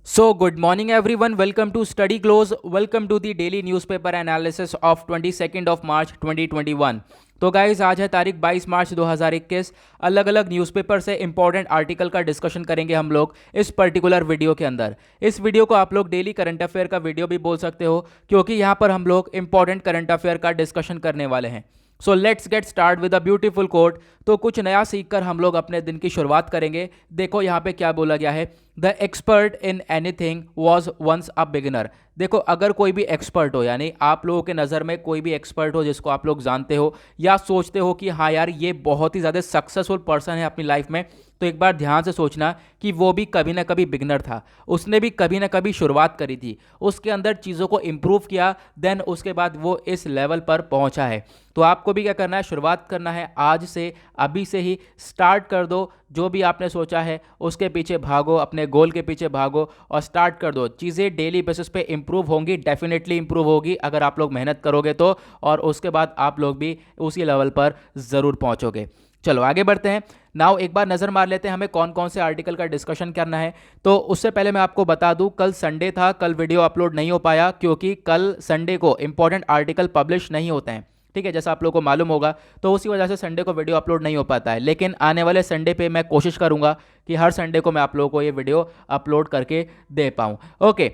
So, good morning everyone. Welcome to Study Close. Welcome to the daily newspaper analysis of 22nd of March 2021. तो guys आज है तारीख 22 मार्च 2021। अलग अलग newspaper से इंपॉर्टेंट आर्टिकल का डिस्कशन करेंगे हम लोग इस पर्टिकुलर वीडियो के अंदर। इस वीडियो को आप लोग डेली करंट अफेयर का वीडियो भी बोल सकते हो, क्योंकि यहाँ पर हम लोग इंपॉर्टेंट करंट अफेयर का डिस्कशन करने वाले हैं। So let's get start with a beautiful quote. तो कुछ नया सीखकर हम लोग अपने दिन की शुरुआत करेंगे। देखो यहाँ पे क्या बोला गया है, the expert in anything was once a beginner. देखो, अगर कोई भी एक्सपर्ट हो, यानी आप लोगों के नज़र में कोई भी एक्सपर्ट हो जिसको आप लोग जानते हो या सोचते हो कि हाँ यार ये बहुत ही ज़्यादा सक्सेसफुल पर्सन है अपनी लाइफ में, तो एक बार ध्यान से सोचना कि वो भी कभी ना कभी बिगनर था। उसने भी कभी ना कभी शुरुआत करी थी, उसके अंदर चीज़ों को इम्प्रूव किया, देन उसके बाद वो इस लेवल पर पहुंचा है। तो आपको भी क्या करना है, शुरुआत करना है आज से, अभी से ही स्टार्ट कर दो। जो भी आपने सोचा है उसके पीछे भागो, अपने गोल के पीछे भागो और स्टार्ट कर दो। चीज़ें डेली बेसिस पे इम्प्रूव होंगी, डेफिनेटली इम्प्रूव होगी अगर आप लोग मेहनत करोगे तो, और उसके बाद आप लोग भी उसी लेवल पर ज़रूर पहुंचोगे। चलो आगे बढ़ते हैं। नाउ एक बार नज़र मार लेते हैं हमें कौन कौन से आर्टिकल का डिस्कशन करना है। तो उससे पहले मैं आपको बता दूं, कल संडे था, कल वीडियो अपलोड नहीं हो पाया क्योंकि कल संडे को इंपॉर्टेंट आर्टिकल पब्लिश नहीं होते हैं। ठीक है, जैसा आप लोगों को मालूम होगा, तो उसी वजह से संडे को वीडियो अपलोड नहीं हो पाता है। लेकिन आने वाले संडे पे मैं कोशिश करूंगा कि हर संडे को मैं आप लोगों को ये वीडियो अपलोड करके दे पाऊँ। ओके,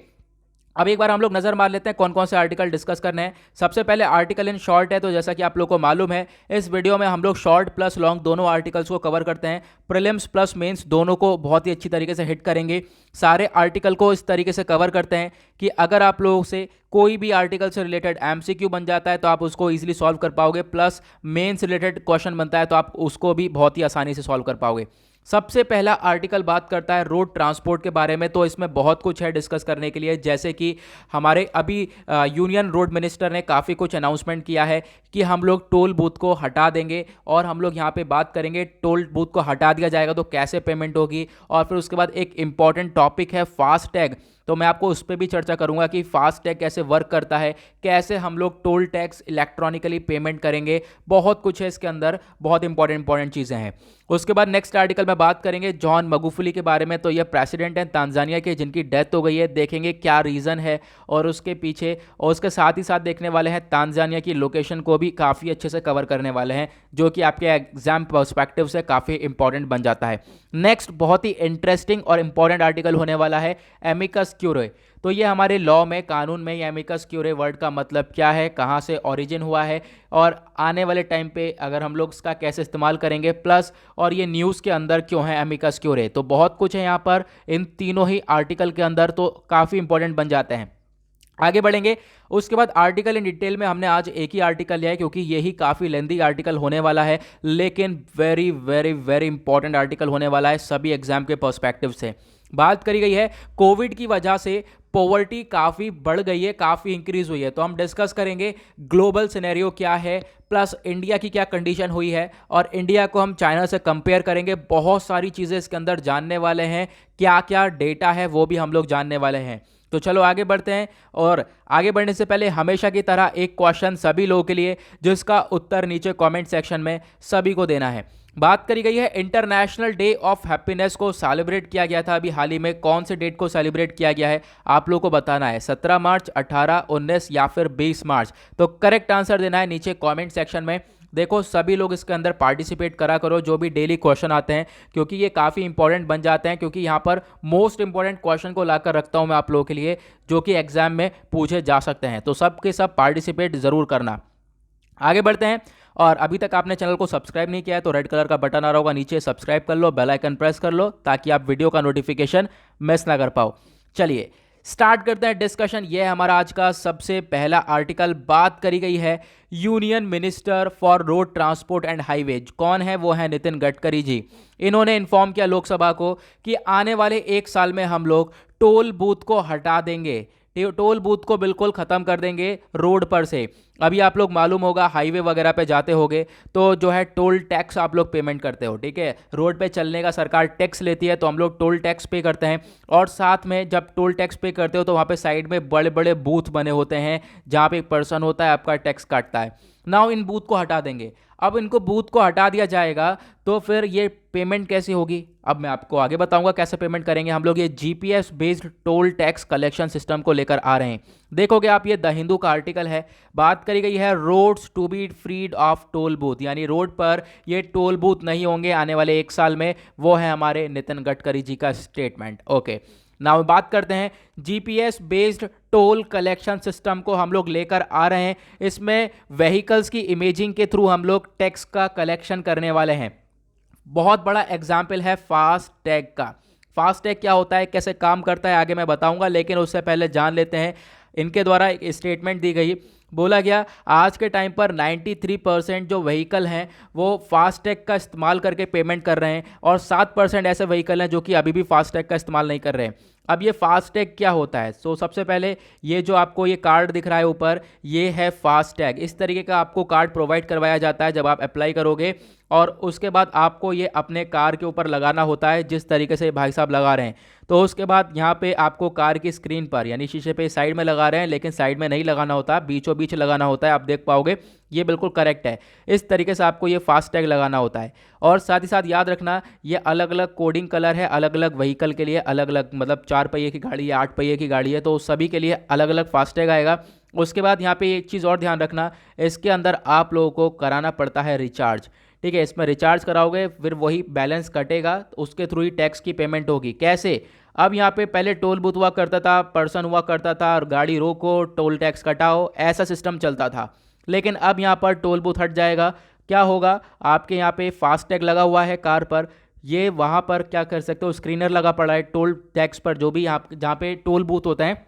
अब एक बार हम लोग नज़र मार लेते हैं कौन कौन से आर्टिकल डिस्कस करने हैं। सबसे पहले आर्टिकल इन शॉर्ट है, तो जैसा कि आप लोग को मालूम है इस वीडियो में हम लोग शॉर्ट प्लस लॉन्ग दोनों आर्टिकल्स को कवर करते हैं। प्रीलिम्स प्लस मेंस दोनों को बहुत ही अच्छी तरीके से हिट करेंगे। सारे आर्टिकल को इस तरीके से कवर करते हैं कि अगर आप लोगों से कोई भी आर्टिकल से रिलेटेड एमसीक्यू बन जाता है तो आप उसको ईजिली सॉल्व कर पाओगे, प्लस मेन से रिलेटेड क्वेश्चन बनता है तो आप उसको भी बहुत ही आसानी से सॉल्व कर पाओगे। सबसे पहला आर्टिकल बात करता है रोड ट्रांसपोर्ट के बारे में। तो इसमें बहुत कुछ है डिस्कस करने के लिए, जैसे कि हमारे अभी यूनियन रोड मिनिस्टर ने काफ़ी कुछ अनाउंसमेंट किया है कि हम लोग टोल बूथ को हटा देंगे, और हम लोग यहाँ पे बात करेंगे टोल बूथ को हटा दिया जाएगा तो कैसे पेमेंट होगी। और फिर उसके बाद एक इंपॉर्टेंट टॉपिक है फास्ट टैग, तो मैं आपको उस पर भी चर्चा करूंगा कि फास्ट टैग कैसे वर्क करता है, कैसे हम लोग टोल टैक्स इलेक्ट्रॉनिकली पेमेंट करेंगे। बहुत कुछ है इसके अंदर, बहुत इंपॉर्टेंट चीज़ें हैं। उसके बाद नेक्स्ट आर्टिकल में बात करेंगे जॉन मगुफुली के बारे में। तो ये प्रेसिडेंट हैं तांजानिया के जिनकी डेथ हो गई है, देखेंगे क्या रीज़न है और उसके पीछे, और उसके साथ ही साथ देखने वाले हैं तांजानिया की लोकेशन को भी काफ़ी अच्छे से कवर करने वाले हैं, जो कि आपके एग्जाम पर्सपेक्टिव से काफ़ी इंपॉर्टेंट बन जाता है। नेक्स्ट बहुत ही इंटरेस्टिंग और इंपॉर्टेंट आर्टिकल होने वाला है एमिकस क्यूरे। तो ये हमारे लॉ में, कानून में, ये एमिकस क्यूरे वर्ड का मतलब क्या है, कहाँ से ओरिजिन हुआ है, और आने वाले टाइम पे अगर हम लोग इसका कैसे इस्तेमाल करेंगे, प्लस और ये न्यूज़ के अंदर क्यों है एमिकस क्यूरे। तो बहुत कुछ है यहाँ पर इन तीनों ही आर्टिकल के अंदर, तो काफ़ी इंपॉर्टेंट बन जाते हैं। आगे बढ़ेंगे। उसके बाद आर्टिकल इन डिटेल में हमने आज एक ही आर्टिकल लिया है क्योंकि यही काफ़ी लेंदी आर्टिकल होने वाला है, लेकिन very very very important article होने वाला है सभी एग्जाम के पर्सपेक्टिव से। बात करी गई है कोविड की वजह से पॉवर्टी काफ़ी बढ़ गई है, काफ़ी इंक्रीज हुई है। तो हम डिस्कस करेंगे ग्लोबल सिनेरियो क्या है, प्लस इंडिया की क्या कंडीशन हुई है, और इंडिया को हम चाइना से कंपेयर करेंगे। बहुत सारी चीज़ें इसके अंदर जानने वाले हैं, क्या क्या डेटा है वो भी हम लोग जानने वाले हैं। तो चलो आगे बढ़ते हैं। और आगे बढ़ने से पहले हमेशा की तरह एक क्वेश्चन सभी लोगों के लिए, जिसका उत्तर नीचे कमेंट सेक्शन में सभी को देना है। बात करी गई है इंटरनेशनल डे ऑफ हैप्पीनेस को सेलिब्रेट किया गया था अभी हाल ही में, कौन से डेट को सेलिब्रेट किया गया है आप लोगों को बताना है, 17 मार्च, 18, 19 या फिर 20 मार्च। तो करेक्ट आंसर देना है नीचे कमेंट सेक्शन में। देखो सभी लोग इसके अंदर पार्टिसिपेट करा करो, जो भी डेली क्वेश्चन आते हैं, क्योंकि ये काफ़ी इंपॉर्टेंट बन जाते हैं, क्योंकि यहाँ पर मोस्ट इंपॉर्टेंट क्वेश्चन को लाकर रखता हूँ मैं आप लोगों के लिए, जो कि एग्जाम में पूछे जा सकते हैं। तो सब के सब पार्टिसिपेट ज़रूर करना। आगे बढ़ते हैं। और अभी तक आपने चैनल को सब्सक्राइब नहीं किया है तो रेड कलर का बटन आ रहा होगा नीचे, सब्सक्राइब कर लो, बेल आइकन प्रेस कर लो ताकि आप वीडियो का नोटिफिकेशन मिस ना कर पाओ। चलिए स्टार्ट करते हैं डिस्कशन। ये है हमारा आज का सबसे पहला आर्टिकल। बात करी गई है union minister for road transport and highways, कौन है वो है नितिन गडकरी जी। इन्होंने इन्फॉर्म किया लोकसभा को कि आने वाले एक साल में हम लोग टोल बूथ को हटा देंगे, टोल बूथ को बिल्कुल ख़त्म कर देंगे रोड पर से। अभी आप लोग मालूम होगा हाईवे वगैरह पे जाते होगे तो जो है टोल टैक्स आप लोग पेमेंट करते हो, ठीक है। रोड पे चलने का सरकार टैक्स लेती है तो हम लोग टोल टैक्स पे करते हैं, और साथ में जब टोल टैक्स पे करते हो तो वहाँ पे साइड में बड़े बड़े बूथ बने होते हैं जहाँ पे एक पर्सन होता है आपका टैक्स काटता है। नाउ इन बूथ को हटा देंगे। अब इनको बूथ को हटा दिया जाएगा तो फिर ये पेमेंट कैसे होगी? अब मैं आपको आगे बताऊंगा कैसे पेमेंट करेंगे हम लोग। ये GPS based toll tax collection system को लेकर आ रहे हैं। देखोगे आप, ये द हिंदू का आर्टिकल है, बात करी गई है roads to be freed of toll booth, यानी रोड पर ये टोल बूथ नहीं होंगे आने वाले 1 साल में। वो है हमारे नितिन गडकरी जी का स्टेटमेंट। ओके, नाउ बात करते हैं GPS based toll collection system को हम लोग लेकर आ रहे हैं। इसमें व्हीकल्स की इमेजिंग के थ्रू हम लोग टैक्स का कलेक्शन करने वाले हैं। बहुत बड़ा एग्जाम्पल है फास्ट टैग का। फास्ट टैग क्या होता है, कैसे काम करता है, आगे मैं बताऊंगा, लेकिन उससे पहले जान लेते हैं इनके द्वारा एक स्टेटमेंट दी गई। बोला गया आज के टाइम पर 93% जो व्हीकल हैं वो फास्टैग का इस्तेमाल करके पेमेंट कर रहे हैं और 7% ऐसे व्हीकल हैं जो कि अभी भी फास्टैग का इस्तेमाल नहीं कर रहे हैं। अब ये फास्टैग क्या होता है? सो सबसे पहले ये जो आपको ये कार्ड दिख रहा है ऊपर, ये है फास्टैग। इस तरीके का आपको कार्ड प्रोवाइड करवाया जाता है जब आप अप्लाई करोगे, और उसके बाद आपको ये अपने कार के ऊपर लगाना होता है जिस तरीके से भाई साहब लगा रहे हैं। तो उसके बाद यहाँ पे आपको कार की स्क्रीन पर, यानी शीशे पे साइड में लगा रहे हैं, लेकिन साइड में नहीं लगाना होता, बीचों बीच लगाना होता है। आप देख पाओगे ये बिल्कुल करेक्ट है। इस तरीके से आपको ये फास्टैग लगाना होता है। और साथ ही साथ याद रखना, ये अलग अलग कोडिंग कलर है, अलग अलग व्हीकल के लिए अलग अलग, मतलब 4 पहिए की गाड़ी है, 8 पहिए की गाड़ी है, तो सभी के लिए अलग अलग फास्टैग आएगा। उसके बाद यहाँ पे एक चीज़ और ध्यान रखना, इसके अंदर आप लोगों को कराना पड़ता है रिचार्ज। ठीक है, इसमें रिचार्ज कराओगे फिर वही बैलेंस कटेगा, तो उसके थ्रू ही टैक्स की पेमेंट होगी। कैसे? अब यहाँ पे पहले टोल बूथ हुआ करता था, पर्सन हुआ करता था और गाड़ी रोको टोल टैक्स कटाओ, ऐसा सिस्टम चलता था। लेकिन अब यहाँ पर टोल बूथ हट जाएगा। क्या होगा, आपके यहाँ पे फास्टैग लगा हुआ है कार पर, ये वहाँ पर क्या कर सकते हो, स्क्रीनर लगा पड़ा है टोल टैक्स पर, जो भी यहाँ जहाँ पे टोल बूथ होता है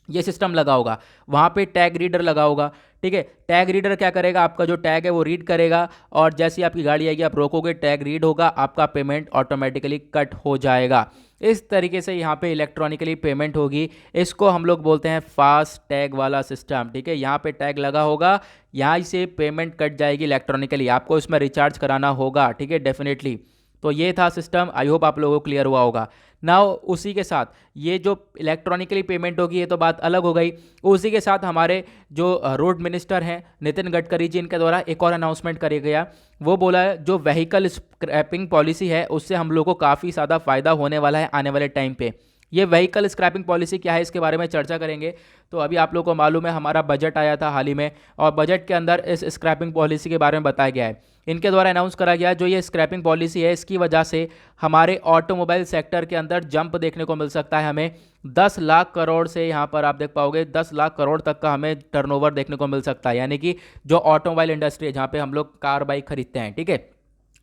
ये सिस्टम लगा होगा, वहाँ पे टैग रीडर लगा होगा। ठीक है, टैग रीडर क्या करेगा, आपका जो टैग है वो रीड करेगा, और जैसे ही आपकी गाड़ी आएगी आप रोकोगे, टैग रीड होगा, आपका पेमेंट ऑटोमेटिकली कट हो जाएगा। इस तरीके से यहाँ पे इलेक्ट्रॉनिकली पेमेंट होगी। इसको हम लोग बोलते हैं फास्ट टैग वाला सिस्टम। ठीक है, यहाँ पे टैग लगा होगा, यहाँ से पेमेंट कट जाएगी इलेक्ट्रॉनिकली, आपको इसमें रिचार्ज कराना होगा। ठीक है, डेफिनेटली। तो ये था सिस्टम, आई होप आप लोगों को क्लियर हुआ होगा। नाउ उसी के साथ ये जो इलेक्ट्रॉनिकली पेमेंट होगी ये तो बात अलग हो गई। उसी के साथ हमारे जो रोड मिनिस्टर हैं नितिन गडकरी जी, इनके द्वारा एक और अनाउंसमेंट किया गया। वो बोला है जो व्हीकल स्क्रैपिंग पॉलिसी है उससे हम लोग को काफ़ी ज़्यादा फ़ायदा होने वाला है आने वाले टाइम पे। ये व्हीकल स्क्रैपिंग पॉलिसी क्या है इसके बारे में चर्चा करेंगे। तो अभी आप लोगों को मालूम है हमारा बजट आया था हाल ही में, और बजट के अंदर इस स्क्रैपिंग पॉलिसी के बारे में बताया गया है। इनके द्वारा अनाउंस करा गया जो ये स्क्रैपिंग पॉलिसी है इसकी वजह से हमारे ऑटोमोबाइल सेक्टर के अंदर जंप देखने को मिल सकता है। हमें 10 लाख करोड़ से, यहाँ पर आप देख पाओगे 10 लाख करोड़ तक का हमें टर्नओवर देखने को मिल सकता है, यानी कि जो ऑटोमोबाइल इंडस्ट्री है जहाँ पे हम लोग कार बाइक खरीदते हैं। ठीक है,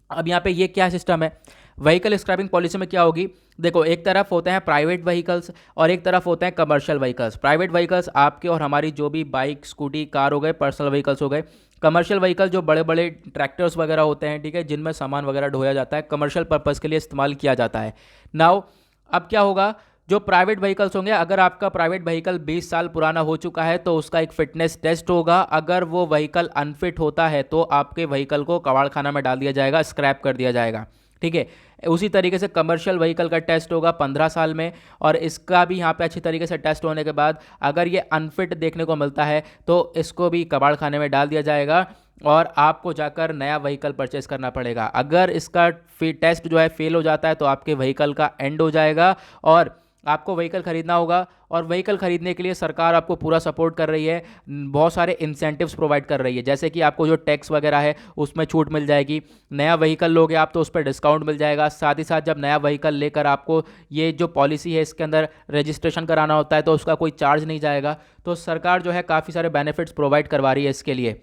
अब यहाँ पे ये क्या सिस्टम है, व्हीकल स्क्रैपिंग पॉलिसी में क्या होगी, देखो एक तरफ होते हैं प्राइवेट व्हीकल्स और एक तरफ होते हैं कमर्शियल व्हीकल्स। प्राइवेट व्हीकल्स आपके और हमारी जो भी बाइक स्कूटी कार हो गए, पर्सनल व्हीकल्स हो गए। कमर्शियल व्हीकल जो बड़े बड़े ट्रैक्टर्स वगैरह होते हैं, ठीक है, जिनमें सामान वगैरह ढोया जाता है, कमर्शियल पर्पज़ के लिए इस्तेमाल किया जाता है। नाउ अब क्या होगा, जो प्राइवेट व्हीकल्स होंगे, अगर आपका प्राइवेट व्हीकल 20 साल पुराना हो चुका है तो उसका एक फिटनेस टेस्ट होगा। अगर वो व्हीकल अनफिट होता है तो आपके व्हीकल को कबाड़खाना में डाल दिया जाएगा, स्क्रैप कर दिया जाएगा। ठीक है, उसी तरीके से कमर्शियल व्हीकल का टेस्ट होगा 15 साल में, और इसका भी यहाँ पे अच्छी तरीके से टेस्ट होने के बाद अगर ये अनफिट देखने को मिलता है तो इसको भी कबाड़खाने में डाल दिया जाएगा और आपको जाकर नया व्हीकल परचेस करना पड़ेगा। अगर इसका टेस्ट जो है फेल हो जाता है तो आपके व्हीकल का एंड हो जाएगा और आपको व्हीकल खरीदना होगा। और व्हीकल खरीदने के लिए सरकार आपको पूरा सपोर्ट कर रही है, बहुत सारे इंसेंटिव्स प्रोवाइड कर रही है, जैसे कि आपको जो टैक्स वगैरह है उसमें छूट मिल जाएगी। नया व्हीकल लोगे आप तो उस पर डिस्काउंट मिल जाएगा। साथ ही साथ जब नया व्हीकल लेकर आपको ये जो पॉलिसी है इसके अंदर रजिस्ट्रेशन कराना होता है तो उसका कोई चार्ज नहीं जाएगा। तो सरकार जो है काफ़ी सारे बेनिफिट्स प्रोवाइड करवा रही है इसके लिए।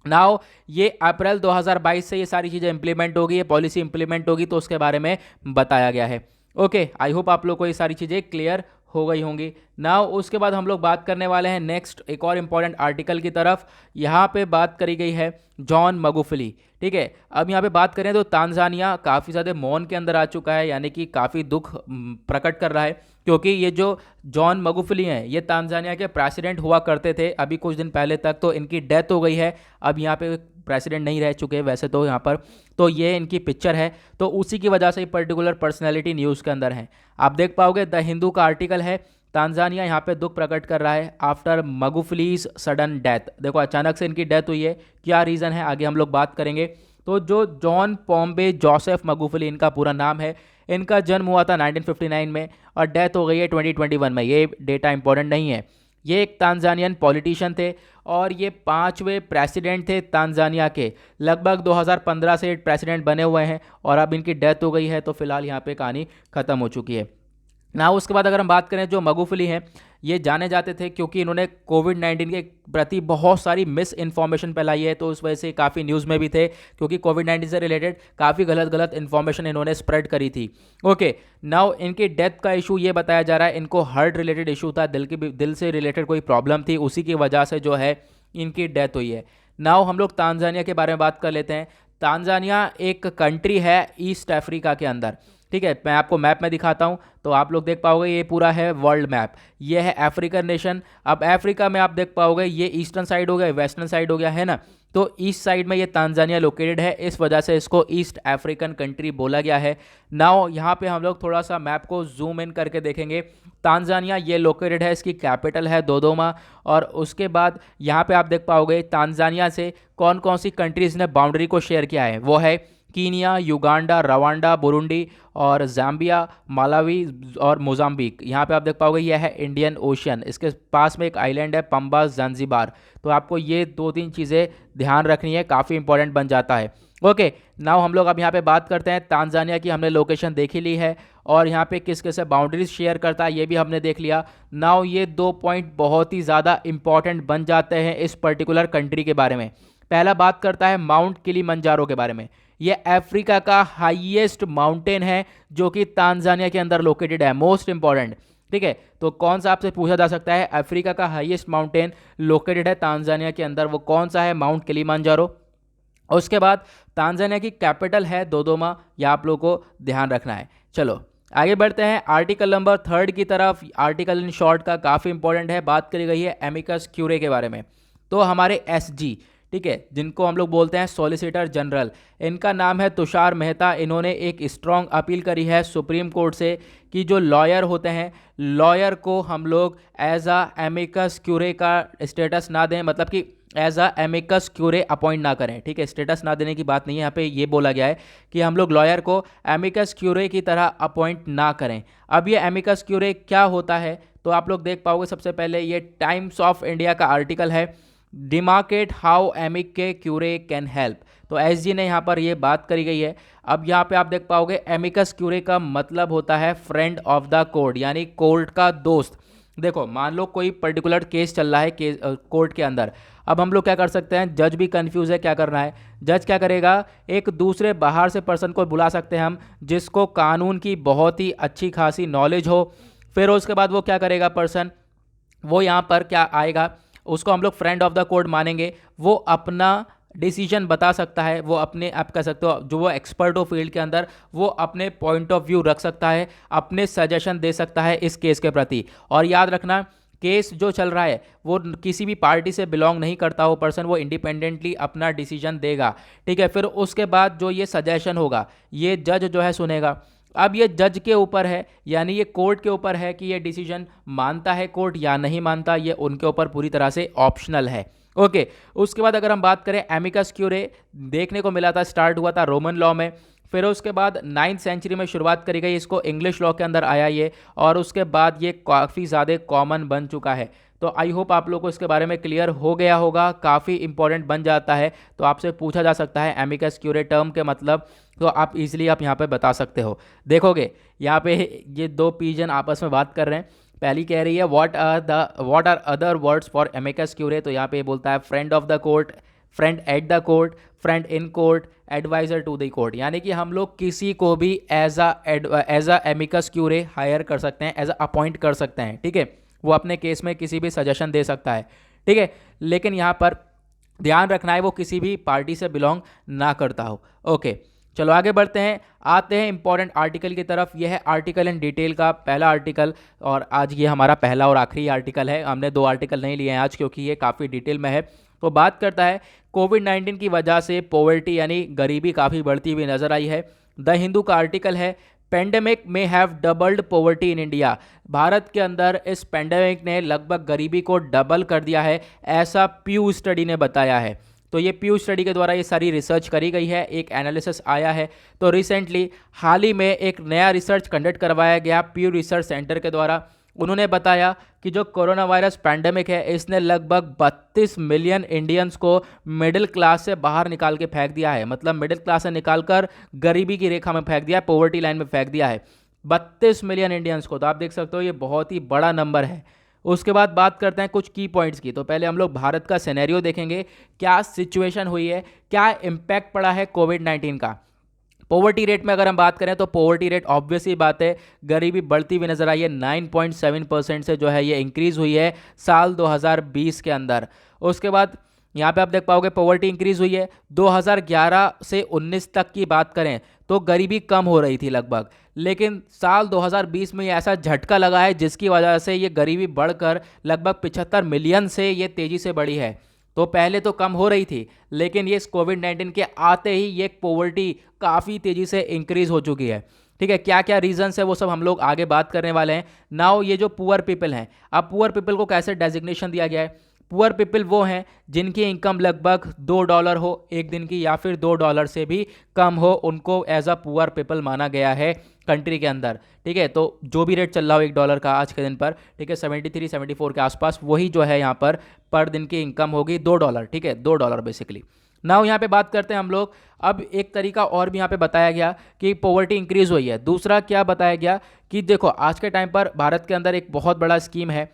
नाउ ये अप्रैल 2022 से ये सारी चीज़ें इंप्लीमेंट होगी, ये पॉलिसी इंप्लीमेंट होगी, तो उसके बारे में बताया गया है। ओके, आई होप आप लोग को ये सारी चीज़ें क्लियर हो गई होंगी। नाउ उसके बाद हम लोग बात करने वाले हैं नेक्स्ट एक और इम्पॉर्टेंट आर्टिकल की तरफ। यहाँ पे बात करी गई है जॉन मगुफुली। ठीक है, अब यहाँ पे बात करें तो तांजानिया काफ़ी ज़्यादा मौन के अंदर आ चुका है, यानी कि काफ़ी दुख प्रकट कर रहा है, क्योंकि ये जो जॉन मगुफुली हैं ये तांजानिया के प्रेसिडेंट हुआ करते थे अभी कुछ दिन पहले तक, तो इनकी डेथ हो गई है। अब यहाँ पे प्रेसिडेंट नहीं रह चुके वैसे तो यहाँ पर, तो ये इनकी पिक्चर है, तो उसी की वजह से पर्टिकुलर पर्सनैलिटी न्यूज़ के अंदर है। आप देख पाओगे द हिंदू का आर्टिकल है तांजानिया यहाँ पे दुख प्रकट कर रहा है आफ्टर मगुफलीज सडन डेथ। देखो अचानक से इनकी डेथ हुई है, क्या रीज़न है आगे हम लोग बात करेंगे। तो जो जॉन पॉम्बे जोसेफ मगुफली इनका पूरा नाम है, इनका जन्म हुआ था 1959 में और डेथ हो गई है 2021 में। ये डेटा इंपॉर्टेंट नहीं है। ये एक तांजानियन पॉलिटिशियन थे और ये 5वें प्रेसिडेंट थे तांजानिया के। लगभग 2015 से प्रेसिडेंट बने हुए हैं और अब इनकी डेथ हो गई है, तो फिलहाल यहाँ पे कहानी ख़त्म हो चुकी है ना। उसके बाद अगर हम बात करें, जो मगुफली हैं ये जाने जाते थे क्योंकि इन्होंने कोविड-19 के प्रति बहुत सारी मिस इन्फॉर्मेशन फैलाई है, तो उस वजह से काफ़ी न्यूज़ में भी थे क्योंकि कोविड-19 से रिलेटेड काफ़ी गलत गलत इन्फॉर्मेशन इन्होंने स्प्रेड करी थी। ओके, नाउ इनकी डेथ का इशू ये बताया जा रहा है, इनको हार्ट रिलेटेड इशू था, दिल से रिलेटेड कोई प्रॉब्लम थी, उसी की वजह से जो है इनकी डेथ हुई है। नाउ हम लोग तांजानिया के बारे में बात कर लेते हैं। तांजानिया एक कंट्री है ईस्ट अफ्रीका के अंदर, ठीक है। मैं आपको मैप में दिखाता हूँ तो आप लोग देख पाओगे, ये पूरा है वर्ल्ड मैप, ये है अफ्रीकन नेशन। अब अफ्रीका में आप देख पाओगे ये ईस्टर्न साइड हो गया, वेस्टर्न साइड हो गया, है ना। तो ईस्ट साइड में ये तांजानिया लोकेटेड है, इस वजह से इसको ईस्ट अफ्रीकन कंट्री बोला गया है। नाउ यहाँ पे हम लोग थोड़ा सा मैप को जूम इन करके देखेंगे। तांजानिया ये लोकेटेड है, इसकी कैपिटल है दोदोमा। और उसके बाद यहाँ पे आप देख पाओगे तांजानिया से कौन कौन सी कंट्रीज़ ने बाउंड्री को शेयर किया है। वो है कीनिया, युगांडा, रवांडा, बुरुंडी और जाम्बिया, मालावी और मोजाम्बिक। यहाँ पे आप देख पाओगे यह है इंडियन ओशियन, इसके पास में एक आइलैंड है पंबा ज़ांज़ीबार। तो आपको ये 2-3 चीज़ें ध्यान रखनी है, काफ़ी इंपॉर्टेंट बन जाता है। ओके, नाउ हम लोग अब यहाँ पे बात करते हैं तांजानिया की। हमने लोकेशन देख ही ली है और यहाँ पे किस किस से बाउंड्रीज शेयर करता है ये भी हमने देख लिया। नाउ ये 2 पॉइंट बहुत ही ज़्यादा इंपॉर्टेंट बन जाते हैं इस पर्टिकुलर कंट्री के बारे में। पहला बात करता है माउंट किलिमंजारो के बारे में। ये अफ्रीका का हाईएस्ट माउंटेन है जो कि तांजानिया के अंदर लोकेटेड है, मोस्ट इंपॉर्टेंट, ठीक है। तो कौन सा आपसे पूछा जा सकता है, अफ्रीका का हाईएस्ट माउंटेन लोकेटेड है तांजानिया के अंदर, वो कौन सा है, माउंट किलिमंजारो। उसके बाद तांजानिया की कैपिटल है दोदोमा, यह आप लोगों को ध्यान रखना है। चलो आगे बढ़ते हैं आर्टिकल नंबर 3 की तरफ। आर्टिकल इन शॉर्ट का काफ़ी इंपॉर्टेंट है, बात करी गई है एमिकस क्यूरे के बारे में। तो हमारे एसजी, ठीक है, जिनको हम लोग बोलते हैं सॉलिसिटर जनरल, इनका नाम है तुषार मेहता। इन्होंने एक स्ट्रॉन्ग अपील करी है सुप्रीम कोर्ट से कि जो लॉयर होते हैं, लॉयर को हम लोग एज आ एमिकस क्यूरे का स्टेटस ना दें, मतलब कि एज आ एमिकस क्यूरे अपॉइंट ना करें, ठीक है। स्टेटस ना देने की बात नहीं है, यहाँ पे ये बोला गया है कि हम लोग लॉयर को एमिकस क्यूरे की तरह अपॉइंट ना करें। अब ये एमिकस क्यूरे क्या होता है तो आप लोग देख पाओगे। सबसे पहले ये टाइम्स ऑफ इंडिया का आर्टिकल है, डिमार्केट हाउ एमिक के क्यूरे कैन हेल्प। तो एसजी ने यहाँ पर ये बात करी गई है। अब यहाँ पे आप देख पाओगे एमिकस क्यूरे का मतलब होता है फ्रेंड ऑफ द कोर्ट, यानी कोर्ट का दोस्त। देखो मान लो कोई पर्टिकुलर केस चल रहा है कोर्ट के अंदर, अब हम लोग क्या कर सकते हैं, जज भी कंफ्यूज है क्या करना है। जज क्या करेगा, एक दूसरे बाहर से पर्सन को बुला सकते हैं हम, जिसको कानून की बहुत ही अच्छी खासी नॉलेज हो। फिर उसके बाद वो क्या करेगा पर्सन, वो यहाँ पर क्या आएगा, उसको हम लोग फ्रेंड ऑफ द कोर्ट मानेंगे। वो अपना डिसीजन बता सकता है, वो अपने आप कह सकते हो जो वो एक्सपर्ट हो फील्ड के अंदर, वो अपने पॉइंट ऑफ व्यू रख सकता है, अपने सजेशन दे सकता है इस केस के प्रति। और याद रखना केस जो चल रहा है वो किसी भी पार्टी से बिलोंग नहीं करता वो पर्सन, वो इंडिपेंडेंटली अपना डिसीजन देगा, ठीक है। फिर उसके बाद जो ये सजेशन होगा ये जज जो है सुनेगा। अब ये जज के ऊपर है, यानी ये कोर्ट के ऊपर है कि ये डिसीजन मानता है कोर्ट या नहीं मानता, ये उनके ऊपर पूरी तरह से ऑप्शनल है। ओके, उसके बाद अगर हम बात करें एमिकस क्यूरे, देखने को मिला था, स्टार्ट हुआ था रोमन लॉ में, फिर उसके बाद 9th सेंचुरी में शुरुआत करी गई, इसको इंग्लिश लॉ के अंदर आया ये, और उसके बाद ये काफ़ी ज़्यादा कॉमन बन चुका है। तो आई होप आप लोगों को इसके बारे में क्लियर हो गया होगा, काफ़ी इंपॉर्टेंट बन जाता है। तो आपसे पूछा जा सकता है एमिकस क्यूरे टर्म के मतलब, तो आप इजीली आप यहाँ पे बता सकते हो। देखोगे यहाँ पे ये 2 पिजन आपस में बात कर रहे हैं। पहली कह रही है what are other words for amicus curiae, तो यहाँ पे बोलता है friend of the court, friend at the court, friend in court, advisor to the court. यानी कि हम लोग किसी को भी as a amicus curiae hire कर सकते हैं, एज अ अपॉइंट कर सकते हैं, ठीक है। वो अपने केस में किसी भी सजेशन दे सकता है, ठीक है। लेकिन यहाँ पर ध्यान रखना है वो किसी भी पार्टी से बिलोंग ना करता हो। ओके, चलो आगे बढ़ते हैं, आते हैं इंपॉर्टेंट आर्टिकल की तरफ। यह है आर्टिकल इन डिटेल का पहला आर्टिकल, और आज ये हमारा पहला और आखिरी आर्टिकल है। हमने 2 आर्टिकल नहीं लिए हैं आज क्योंकि ये काफ़ी डिटेल में है। तो बात करता है कोविड-19 की वजह से पॉवर्टी यानी गरीबी काफ़ी बढ़ती हुई नजर आई है। द हिंदू का आर्टिकल है, पेंडेमिक में have doubled poverty in India. Bharat के अंदर इस पेंडेमिक ने लगभग गरीबी को डबल कर दिया है, ऐसा प्यू स्टडी ने बताया है। तो ये प्यू स्टडी के द्वारा ये सारी रिसर्च करी गई है, एक एनालिसिस आया है। तो रिसेंटली हाल ही में एक नया रिसर्च कंडक्ट करवाया गया प्यू रिसर्च सेंटर के द्वारा। उन्होंने बताया कि जो कोरोना वायरस पैंडेमिक है इसने लगभग 32 मिलियन इंडियंस को मिडिल क्लास से बाहर निकाल के फेंक दिया है, मतलब मिडिल क्लास से निकालकर गरीबी की रेखा में फेंक दिया है, पॉवर्टी लाइन में फेंक दिया है 32 मिलियन इंडियंस को। तो आप देख सकते हो ये बहुत ही बड़ा नंबर है। उसके बाद बात करते हैं कुछ की पॉइंट्स की। तो पहले हम लोग भारत का सिनेरियो देखेंगे, क्या सिचुएशन हुई है, क्या इम्पैक्ट पड़ा है कोविड-19 का। पॉवर्टी रेट में अगर हम बात करें तो पॉवर्टी रेट ऑब्वियस ही बात है, गरीबी बढ़ती हुई नजर आई है। 9.7% से जो है ये इंक्रीज हुई है साल 2020 के अंदर। उसके बाद यहाँ पे आप देख पाओगे पॉवर्टी इंक्रीज हुई है। 2011 से 19 तक की बात करें तो गरीबी कम हो रही थी लगभग, लेकिन साल 2020 में ये ऐसा झटका लगा है जिसकी वजह से ये गरीबी बढ़कर लगभग 75 मिलियन से ये तेज़ी से बढ़ी है। तो पहले तो कम हो रही थी, लेकिन ये इस कोविड-19 के आते ही ये पॉवर्टी काफ़ी तेज़ी से इंक्रीज हो चुकी है। ठीक है, क्या क्या रीजंस है वो सब हम लोग आगे बात करने वाले हैं। नाउ ये जो पुअर पीपल हैं, अब पुअर पीपल को कैसे डेजिग्नेशन दिया गया है। पुअर पीपल वो हैं जिनकी इनकम लगभग $2 हो एक दिन की, या फिर $2 से भी कम हो, उनको एज अ पुअर पीपल माना गया है कंट्री के अंदर। ठीक है, तो जो भी रेट चल रहा हो $1 का आज के दिन पर, ठीक है, 73-74 के आसपास, वही जो है यहाँ पर दिन की इनकम होगी $2। ठीक है, $2 बेसिकली। नाउ यहाँ पे बात करते हैं हम लोग। अब एक तरीका और भी यहाँ पे बताया गया कि पॉवर्टी इंक्रीज हुई है। दूसरा क्या बताया गया कि देखो आज के टाइम पर भारत के अंदर एक बहुत बड़ा स्कीम है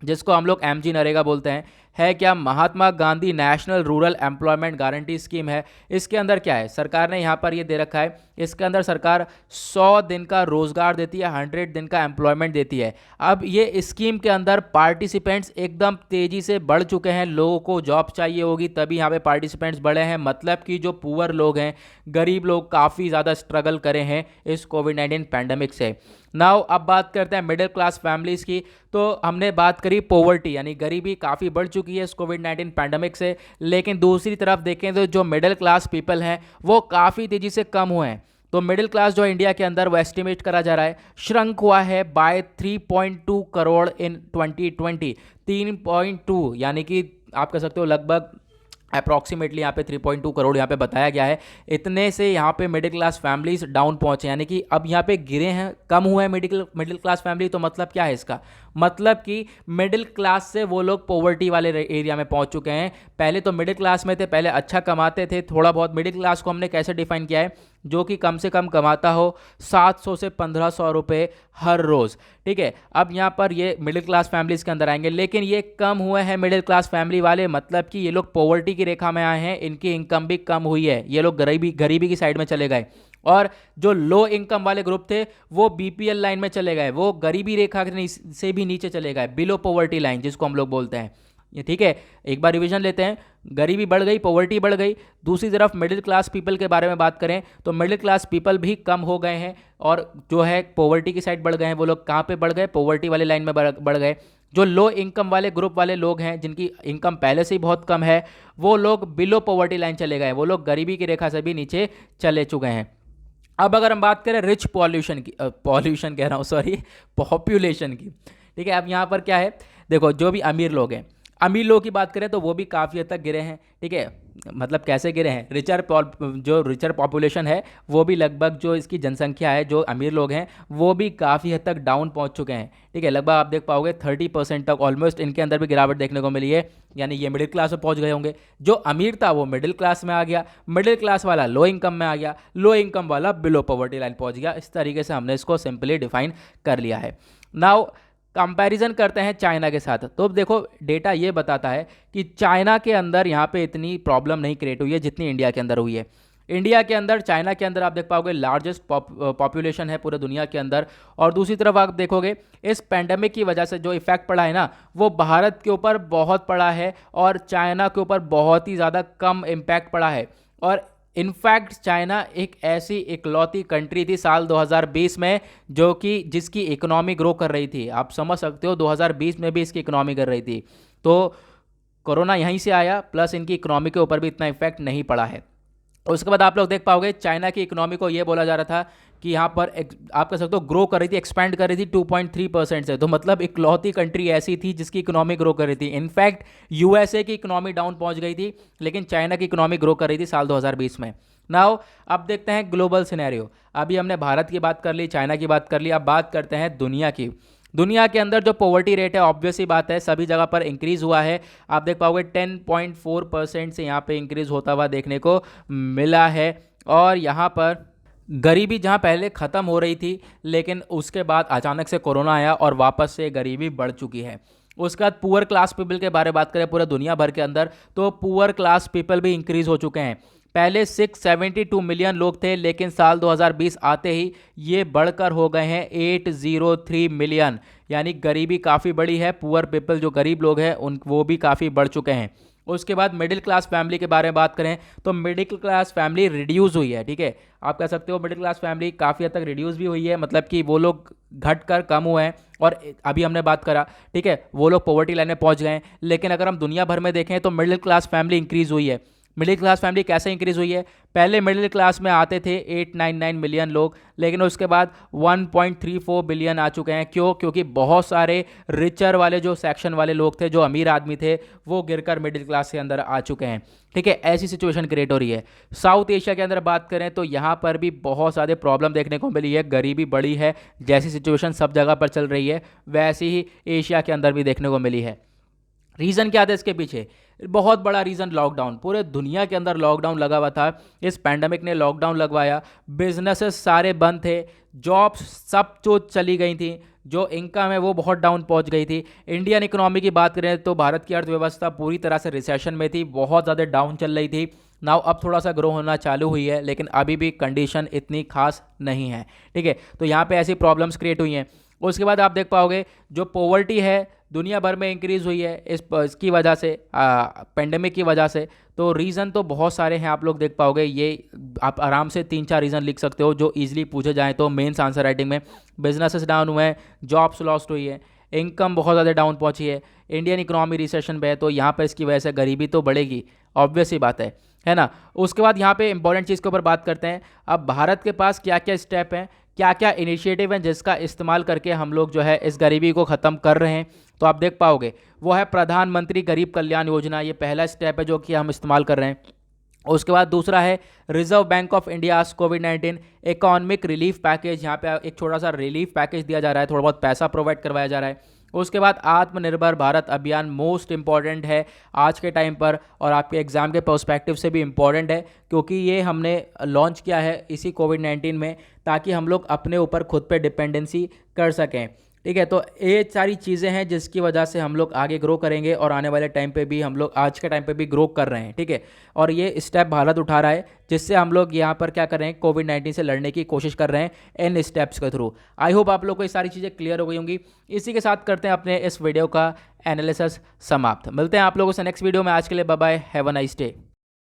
जिसको हम लोग MG नरेगा बोलते हैं। है क्या, Mahatma Gandhi national rural employment guarantee scheme है। इसके अंदर क्या है, सरकार ने यहाँ पर ये दे रखा है, इसके अंदर सरकार 100 दिन का रोजगार देती है, 100 दिन का एम्प्लॉयमेंट देती है। अब ये स्कीम के अंदर पार्टिसिपेंट्स एकदम तेज़ी से बढ़ चुके हैं, लोगों को जॉब चाहिए होगी तभी यहाँ पे पार्टिसिपेंट्स बढ़े हैं। मतलब कि जो पुअर लोग हैं, गरीब लोग काफ़ी ज़्यादा स्ट्रगल करे हैं इस कोविड-19 पैंडमिक से। नाउ अब बात करते हैं मिडिल क्लास फैमिलीज़ की। तो हमने बात करी पॉवर्टी यानी गरीबी काफ़ी बढ़ चुकी है इस कोविड-19 पैंडमिक से, लेकिन दूसरी तरफ देखें तो जो मिडिल क्लास पीपल हैं वो काफ़ी तेज़ी से कम हुए हैं। तो मिडिल क्लास जो इंडिया के अंदर वो एस्टिमेट करा जा रहा है श्रंक हुआ है बाय 3.2 करोड़ इन 2020। 3.2 यानी कि आप कह सकते हो लगभग अप्रॉक्सीमेटली यहाँ पे 3.2 करोड़ यहाँ पे बताया गया है। इतने से यहाँ पे मिडिल क्लास फैमिलीज डाउन पहुँचे, यानी कि अब यहाँ पे गिरे हैं, कम हुए हैं मिडिल क्लास फैमिली। तो मतलब क्या है इसका, मतलब कि मिडिल क्लास से वो लोग पॉवर्टी वाले एरिया में पहुँच चुके हैं। पहले तो मिडिल क्लास में थे, पहले अच्छा कमाते थे थोड़ा बहुत। मिडिल क्लास को हमने कैसे डिफाइन किया है, जो कि कम से कम कमाता हो 700 से 1500 रुपये हर रोज़। ठीक है, अब यहाँ पर ये मिडिल क्लास फैमिलीज़ के अंदर आएंगे, लेकिन ये कम हुए हैं मिडिल क्लास फैमिली वाले, मतलब कि ये लोग पॉवर्टी की रेखा में आए हैं, इनकी इनकम भी कम हुई है, ये लोग गरीबी की साइड में चले गए। और जो लो इनकम वाले ग्रुप थे वो BPL लाइन में चले गए, वो गरीबी रेखा से भी नीचे चले गए, बिलो पॉवर्टी लाइन जिसको हम लोग बोलते हैं। ये ठीक है, एक बार रिवीजन लेते हैं। गरीबी बढ़ गई, पॉवर्टी बढ़ गई। दूसरी तरफ मिडिल क्लास पीपल के बारे में बात करें तो मिडिल क्लास पीपल भी कम हो गए हैं, और जो है पॉवर्टी की साइड बढ़ गए हैं। वो लोग कहाँ पे बढ़ गए, पॉवर्टी वाले लाइन में बढ़ गए। जो लो इनकम वाले ग्रुप वाले लोग हैं जिनकी इनकम पहले से ही बहुत कम है, वो लोग बिलो पॉवर्टी लाइन चले गए, वो लोग गरीबी की रेखा से भी नीचे चले चुके हैं। अब अगर हम बात करें रिच पॉल्यूशन की, पॉल्यूशन कह रहा हूँ सॉरी, पॉपुलेशन की। ठीक है, अब यहाँ पर क्या है, देखो जो भी अमीर लोग हैं, अमीर लोगों की बात करें तो वो भी काफ़ी हद तक गिरे हैं। ठीक है, मतलब कैसे गिरे हैं, जो रिचर पॉपुलेशन है वो भी लगभग, जो इसकी जनसंख्या है, जो अमीर लोग हैं वो भी काफ़ी हद तक डाउन पहुंच चुके हैं। ठीक है, लगभग आप देख पाओगे 30% तक ऑलमोस्ट इनके अंदर भी गिरावट देखने को मिली है, यानी ये मिडिल क्लास में पहुंच गए होंगे। जो अमीर था वो मिडिल क्लास में आ गया, मिडिल क्लास वाला लो इनकम में आ गया, लो इनकम वाला बिलो पॉवर्टी लाइन पहुँच गया। इस तरीके से हमने इसको सिंपली डिफाइन कर लिया है। नाउ कंपैरिजन करते हैं चाइना के साथ। तो देखो डेटा ये बताता है कि चाइना के अंदर यहाँ पे इतनी प्रॉब्लम नहीं क्रिएट हुई है जितनी इंडिया के अंदर हुई है। इंडिया के अंदर, चाइना के अंदर आप देख पाओगे लार्जेस्ट पॉपुलेशन है पूरे दुनिया के अंदर, और दूसरी तरफ आप देखोगे इस पैंडेमिक की वजह से जो इफेक्ट पड़ा है ना, वो भारत के ऊपर बहुत पड़ा है और चाइना के ऊपर बहुत ही ज़्यादा कम इम्पैक्ट पड़ा है। और इनफैक्ट चाइना एक ऐसी इकलौती कंट्री थी साल 2020 में जो कि जिसकी इकोनॉमी ग्रो कर रही थी। आप समझ सकते हो 2020 में भी इसकी इकोनॉमी कर रही थी। तो कोरोना यहीं से आया, प्लस इनकी इकोनॉमी के ऊपर भी इतना इफेक्ट नहीं पड़ा है। उसके बाद आप लोग देख पाओगे चाइना की इकोनॉमी को ये बोला जा रहा था कि यहाँ पर आप कह सकते हो ग्रो कर रही थी, एक्सपैंड कर रही थी 2.3% से। तो मतलब इकलौती कंट्री ऐसी थी जिसकी इकोनॉमी ग्रो कर रही थी। इनफैक्ट यूएसए की इकोनॉमी डाउन पहुंच गई थी, लेकिन चाइना की इकोनॉमी ग्रो कर रही थी साल 2020 में। नाउ अब देखते हैं ग्लोबल सिनेरियो। अभी हमने भारत की बात कर ली, चाइना की बात कर ली, अब बात करते हैं दुनिया की। दुनिया के अंदर जो पॉवर्टी रेट है, ऑब्वियस ही बात है, सभी जगह पर इंक्रीज हुआ है। आप देख पाओगे 10.4% से यहाँ पे इंक्रीज होता हुआ देखने को मिला है। और यहाँ पर गरीबी जहाँ पहले ख़त्म हो रही थी, लेकिन उसके बाद अचानक से कोरोना आया और वापस से गरीबी बढ़ चुकी है। उसके बाद पुअर क्लास पीपल के बारे में बात करें पूरे दुनिया भर के अंदर, तो पुअर क्लास पीपल भी इंक्रीज हो चुके हैं। पहले 672 मिलियन लोग थे, लेकिन साल 2020 आते ही ये बढ़कर हो गए हैं 803 मिलियन। यानी गरीबी काफ़ी बड़ी है, पुअर पीपल जो गरीब लोग हैं उन वो भी काफ़ी बढ़ चुके हैं। उसके बाद मिडिल क्लास फैमिली के बारे में बात करें तो मिडिल क्लास फैमिली रिड्यूस हुई है। ठीक है, आप कह सकते हो मिडिल क्लास फैमिली काफ़ी हद तक रिड्यूस भी हुई है, मतलब कि वो लोग घट कर कम हुए हैं। और अभी हमने बात करा, ठीक है, वो लोग पॉवर्टी लाइन में पहुंच गए हैं। लेकिन अगर हम दुनिया भर में देखें तो मिडिल क्लास फैमिली इंक्रीज हुई है। मिडिल क्लास फैमिली कैसे इंक्रीज हुई है? पहले मिडिल क्लास में आते थे 899 मिलियन लोग, लेकिन उसके बाद 1.34 बिलियन आ चुके हैं। क्यों? क्योंकि बहुत सारे रिचर वाले जो सेक्शन वाले लोग थे, जो अमीर आदमी थे, वो गिरकर मिडिल क्लास के अंदर आ चुके हैं। ठीक है, ऐसी सिचुएशन क्रिएट हो रही है। साउथ एशिया के अंदर बात करें तो यहाँ पर भी बहुत सारे प्रॉब्लम देखने को मिली है, गरीबी बढ़ी है। जैसी सिचुएशन सब जगह पर चल रही है, वैसी ही एशिया के अंदर भी देखने को मिली है। रीज़न क्या था इसके पीछे? बहुत बड़ा रीज़न लॉकडाउन। पूरे दुनिया के अंदर लॉकडाउन लगा हुआ था। इस पैंडमिक ने लॉकडाउन लगवाया, बिजनेसेस सारे बंद थे, जॉब्स सब जो चली गई थी, जो इनकम है वो बहुत डाउन पहुंच गई थी। इंडियन इकोनॉमी की बात करें तो भारत की अर्थव्यवस्था पूरी तरह से रिसेशन में थी, बहुत ज़्यादा डाउन चल रही थी। नाउ अब थोड़ा सा ग्रो होना चालू हुई है, लेकिन अभी भी कंडीशन इतनी खास नहीं है। ठीक है, तो यहाँ पे ऐसी प्रॉब्लम्स क्रिएट हुई हैं। उसके बाद आप देख पाओगे जो पॉवर्टी है दुनिया भर में इंक्रीज़ हुई है इसकी वजह से, पेंडेमिक की वजह से। तो रीज़न तो बहुत सारे हैं, आप लोग देख पाओगे। ये आप आराम से 3-4 रीज़न लिख सकते हो जो ईजिली पूछे जाएँ तो मेंस आंसर राइटिंग में। बिजनेसेस डाउन हुए हैं, जॉब्स लॉस्ट हुई है, इनकम बहुत ज़्यादा डाउन पहुंची है, इंडियन इकोनॉमी रिसेशन पे है, तो यहाँ पर इसकी वजह से गरीबी तो बढ़ेगी, ऑब्वियस ही बात है ना। उसके बाद यहाँ पे इंपॉर्टेंट चीज़ के ऊपर बात करते हैं। अब भारत के पास क्या क्या स्टेप हैं, क्या क्या इनिशिएटिव हैं जिसका इस्तेमाल करके हम लोग जो है इस गरीबी को ख़त्म कर रहे हैं। तो आप देख पाओगे वो है प्रधानमंत्री गरीब कल्याण योजना। ये पहला स्टेप है जो कि हम इस्तेमाल कर रहे हैं। उसके बाद दूसरा है reserve bank of India covid economic relief package. यहाँ पे एक छोटा सा रिलीफ पैकेज दिया जा रहा है, थोड़ा बहुत पैसा प्रोवाइड करवाया जा रहा है। उसके बाद आत्मनिर्भर भारत अभियान मोस्ट इंपॉर्टेंट है आज के टाइम पर, और आपके एग्ज़ाम के पर्सपेक्टिव से भी इम्पॉर्टेंट है, क्योंकि ये हमने लॉन्च किया है इसी कोविड-19 में, ताकि हम लोग अपने ऊपर खुद पे डिपेंडेंसी कर सकें। ठीक है, तो ये सारी चीज़ें हैं जिसकी वजह से हम लोग आगे ग्रो करेंगे, और आने वाले टाइम पे भी हम लोग आज के टाइम पे भी ग्रो कर रहे हैं। ठीक है, और ये स्टेप भारत उठा रहा है जिससे हम लोग यहाँ पर क्या कर रहे हैं, कोविड-19 से लड़ने की कोशिश कर रहे हैं इन स्टेप्स के थ्रू। आई होप आप लोग को ये सारी चीज़ें क्लियर हो गई होंगी। इसी के साथ करते हैं अपने इस वीडियो का एनालिसिस समाप्त। मिलते हैं आप लोगों से नेक्स्ट वीडियो में। आज के लिए bye bye, have a nice day.